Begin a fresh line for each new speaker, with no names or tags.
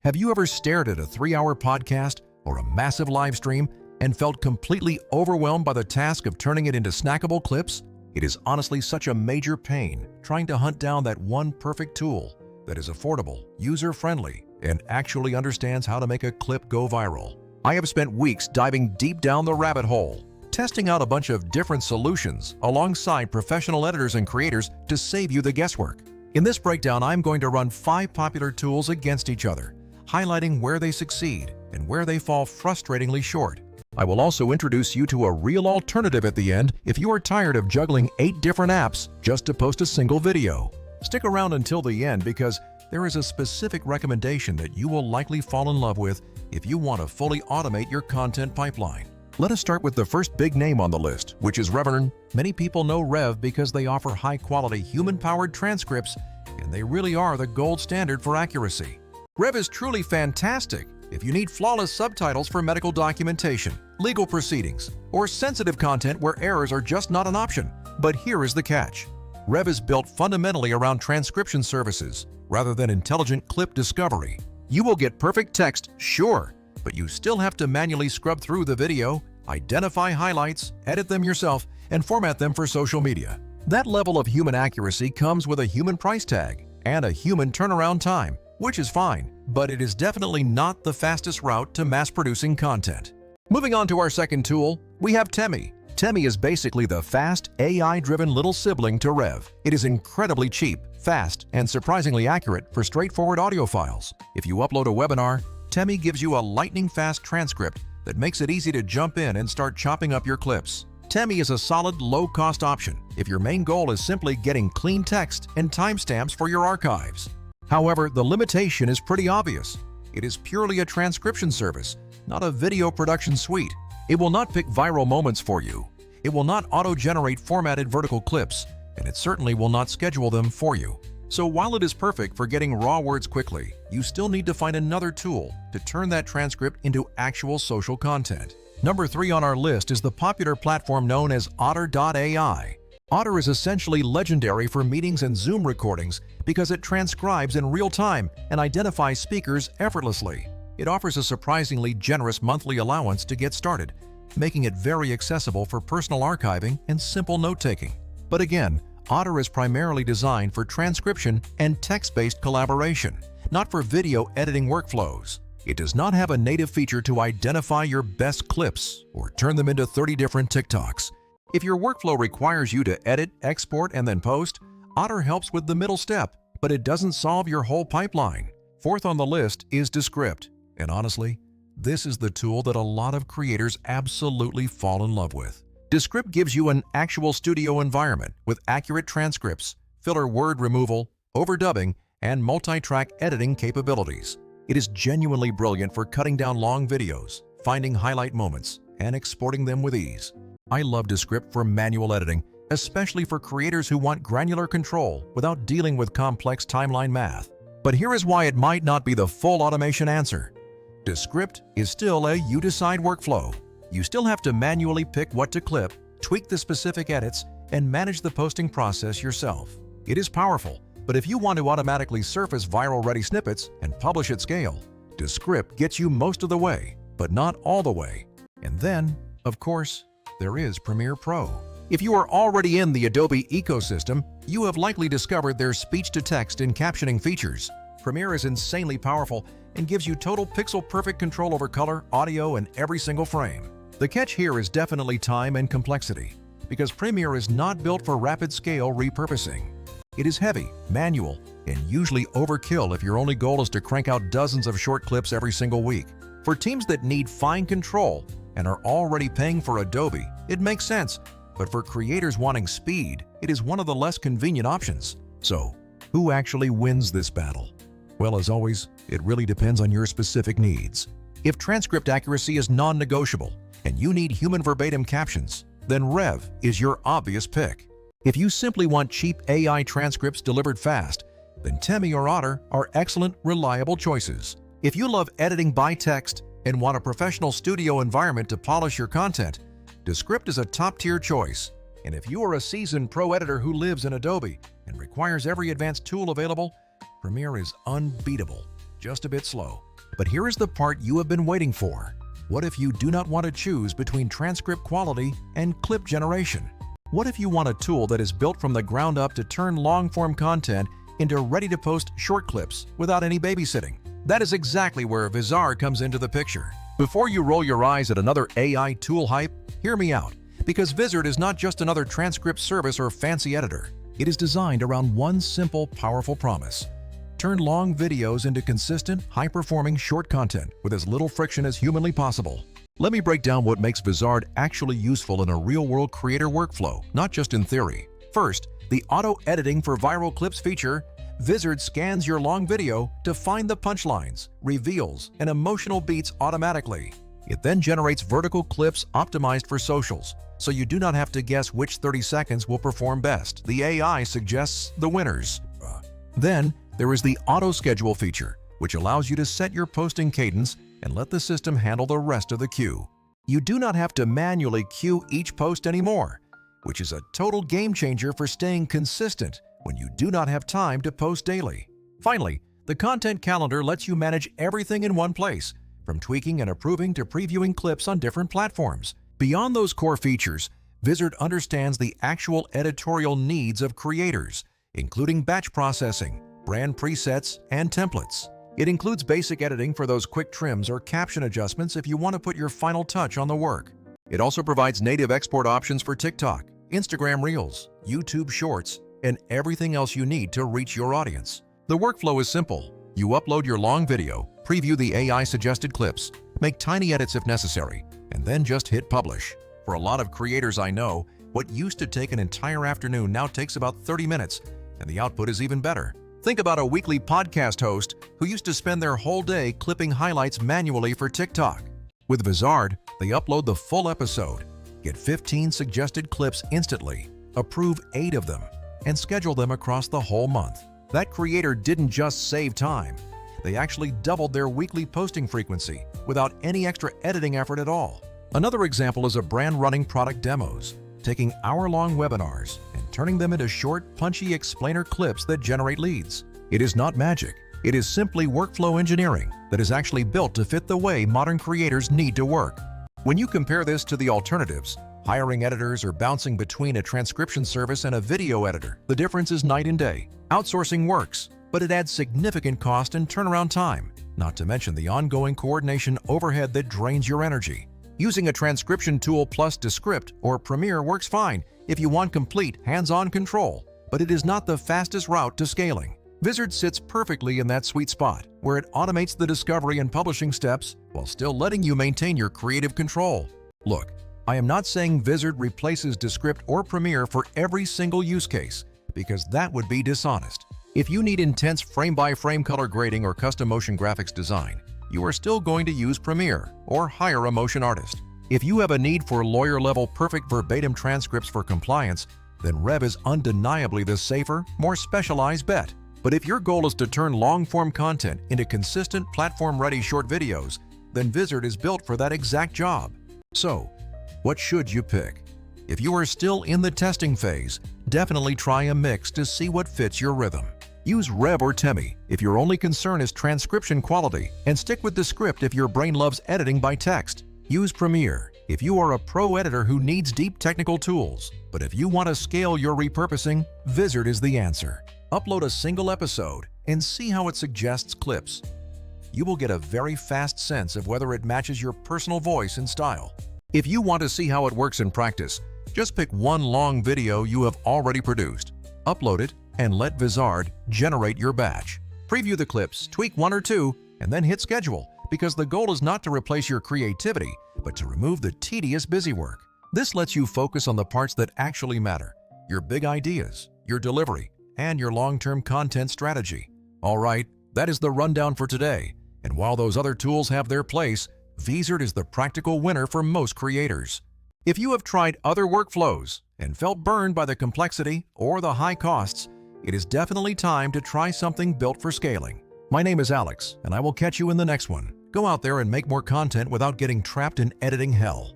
Have you ever stared at a 3-hour podcast or a massive live stream and felt completely overwhelmed by the task of turning it into snackable clips? It is honestly such a major pain trying to hunt down that one perfect tool that is affordable, user-friendly, and actually understands how to make a clip go viral. I have spent weeks diving deep down the rabbit hole, testing out a bunch of different solutions alongside professional editors and creators to save you the guesswork. In this breakdown, I'm going to run 5 popular tools against each other, highlighting where they succeed and where they fall frustratingly short. I will also introduce you to a real alternative at the end if you are tired of juggling 8 different apps just to post a single video. Stick around until the end because there is a specific recommendation that you will likely fall in love with if you want to fully automate your content pipeline. Let us start with the first big name on the list, which is Rev. Many people know Rev because they offer high-quality human-powered transcripts, and they really are the gold standard for accuracy. Rev is truly fantastic if you need flawless subtitles for medical documentation, legal proceedings, or sensitive content where errors are just not an option. But here is the catch. Rev is built fundamentally around transcription services rather than intelligent clip discovery. You will get perfect text, sure, but you still have to manually scrub through the video, identify highlights, edit them yourself, and format them for social media. That level of human accuracy comes with a human price tag and a human turnaround time, which is fine, but it is definitely not the fastest route to mass-producing content. Moving on to our second tool, we have Temi. Temi is basically the fast, AI-driven little sibling to Rev. It is incredibly cheap, fast, and surprisingly accurate for straightforward audio files. If you upload a webinar, Temi gives you a lightning-fast transcript that makes it easy to jump in and start chopping up your clips. Temi is a solid, low-cost option if your main goal is simply getting clean text and timestamps for your archives. However, the limitation is pretty obvious. It is purely a transcription service, not a video production suite. It will not pick viral moments for you. It will not auto-generate formatted vertical clips, and it certainly will not schedule them for you. So while it is perfect for getting raw words quickly, you still need to find another tool to turn that transcript into actual social content. Number 3 on our list is the popular platform known as Otter.ai. Otter is essentially legendary for meetings and Zoom recordings because it transcribes in real time and identifies speakers effortlessly. It offers a surprisingly generous monthly allowance to get started, making it very accessible for personal archiving and simple note-taking. But again, Otter is primarily designed for transcription and text-based collaboration, not for video editing workflows. It does not have a native feature to identify your best clips or turn them into 30 different TikToks. If your workflow requires you to edit, export, and then post, Otter helps with the middle step, but it doesn't solve your whole pipeline. Fourth on the list is Descript, and honestly, this is the tool that a lot of creators absolutely fall in love with. Descript gives you an actual studio environment with accurate transcripts, filler word removal, overdubbing, and multi-track editing capabilities. It is genuinely brilliant for cutting down long videos, finding highlight moments, and exporting them with ease. I love Descript for manual editing, especially for creators who want granular control without dealing with complex timeline math. But here is why it might not be the full automation answer. Descript is still a you-decide workflow. You still have to manually pick what to clip, tweak the specific edits, and manage the posting process yourself. It is powerful, but if you want to automatically surface viral-ready snippets and publish at scale, Descript gets you most of the way, but not all the way. And then, of course, there is Premiere Pro. If you are already in the Adobe ecosystem, you have likely discovered their speech-to-text and captioning features. Premiere is insanely powerful and gives you total pixel-perfect control over color, audio, and every single frame. The catch here is definitely time and complexity, because Premiere is not built for rapid-scale repurposing. It is heavy, manual, and usually overkill if your only goal is to crank out dozens of short clips every single week. For teams that need fine control and are already paying for Adobe, it makes sense, but for creators wanting speed, it is one of the less convenient options. So, who actually wins this battle? Well, as always, it really depends on your specific needs. If transcript accuracy is non-negotiable and you need human verbatim captions, then Rev is your obvious pick. If you simply want cheap AI transcripts delivered fast, then Temi or Otter are excellent, reliable choices. If you love editing by text and want a professional studio environment to polish your content, Descript is a top-tier choice. And if you are a seasoned pro editor who lives in Adobe and requires every advanced tool available, Premiere is unbeatable, just a bit slow. But here is the part you have been waiting for. What if you do not want to choose between transcript quality and clip generation? What if you want a tool that is built from the ground up to turn long-form content into ready-to-post short clips without any babysitting? That is exactly where Vizard comes into the picture. Before you roll your eyes at another AI tool hype, hear me out, because Vizard is not just another transcript service or fancy editor. It is designed around one simple, powerful promise: turn long videos into consistent, high-performing short content with as little friction as humanly possible. Let me break down what makes Vizard actually useful in a real-world creator workflow, not just in theory. First, the auto-editing for viral clips feature. Vizard scans your long video to find the punchlines, reveals, and emotional beats automatically. It then generates vertical clips optimized for socials, so you do not have to guess which 30 seconds will perform best. The AI suggests the winners. Then, there is the auto-schedule feature, which allows you to set your posting cadence and let the system handle the rest of the queue. You do not have to manually queue each post anymore, which is a total game changer for staying consistent when you do not have time to post daily. Finally, the content calendar lets you manage everything in one place, from tweaking and approving to previewing clips on different platforms. Beyond those core features, Vizard understands the actual editorial needs of creators, including batch processing, brand presets, and templates. It includes basic editing for those quick trims or caption adjustments if you want to put your final touch on the work. It also provides native export options for TikTok, Instagram Reels, YouTube Shorts, and everything else you need to reach your audience. The workflow is simple. You upload your long video, preview the AI-suggested clips, make tiny edits if necessary, and then just hit publish. For a lot of creators I know, what used to take an entire afternoon now takes about 30 minutes, and the output is even better. Think about a weekly podcast host who used to spend their whole day clipping highlights manually for TikTok. With Vizard, they upload the full episode, get 15 suggested clips instantly, approve 8 of them, and schedule them across the whole month. That creator didn't just save time. They actually doubled their weekly posting frequency without any extra editing effort at all. Another example is a brand running product demos, taking hour-long webinars and turning them into short, punchy explainer clips that generate leads. It is not magic. It is simply workflow engineering that is actually built to fit the way modern creators need to work. When you compare this to the alternatives, hiring editors or bouncing between a transcription service and a video editor, the difference is night and day. Outsourcing works, but it adds significant cost and turnaround time, not to mention the ongoing coordination overhead that drains your energy. Using a transcription tool plus Descript or Premiere works fine if you want complete hands-on control, but it is not the fastest route to scaling. Vizard sits perfectly in that sweet spot, where it automates the discovery and publishing steps while still letting you maintain your creative control. Look, I am not saying Vizard replaces Descript or Premiere for every single use case, because that would be dishonest. If you need intense frame-by-frame color grading or custom motion graphics design, you are still going to use Premiere or hire a motion artist. If you have a need for lawyer-level perfect verbatim transcripts for compliance, then Rev is undeniably the safer, more specialized bet. But if your goal is to turn long-form content into consistent platform-ready short videos, then Vizard is built for that exact job. So, what should you pick? If you are still in the testing phase, definitely try a mix to see what fits your rhythm. Use Rev or Temi if your only concern is transcription quality, and stick with Descript if your brain loves editing by text. Use Premiere if you are a pro editor who needs deep technical tools. But if you want to scale your repurposing, Vizard is the answer. Upload a single episode and see how it suggests clips. You will get a very fast sense of whether it matches your personal voice and style. If you want to see how it works in practice, just pick one long video you have already produced, upload it, and let Vizard generate your batch. Preview the clips, tweak 1 or 2, and then hit schedule, because the goal is not to replace your creativity, but to remove the tedious busy work. This lets you focus on the parts that actually matter: your big ideas, your delivery, and your long-term content strategy. All right, that is the rundown for today. And while those other tools have their place, Vizard is the practical winner for most creators. If you have tried other workflows and felt burned by the complexity or the high costs, it is definitely time to try something built for scaling. My name is Alex, and I will catch you in the next one. Go out there and make more content without getting trapped in editing hell.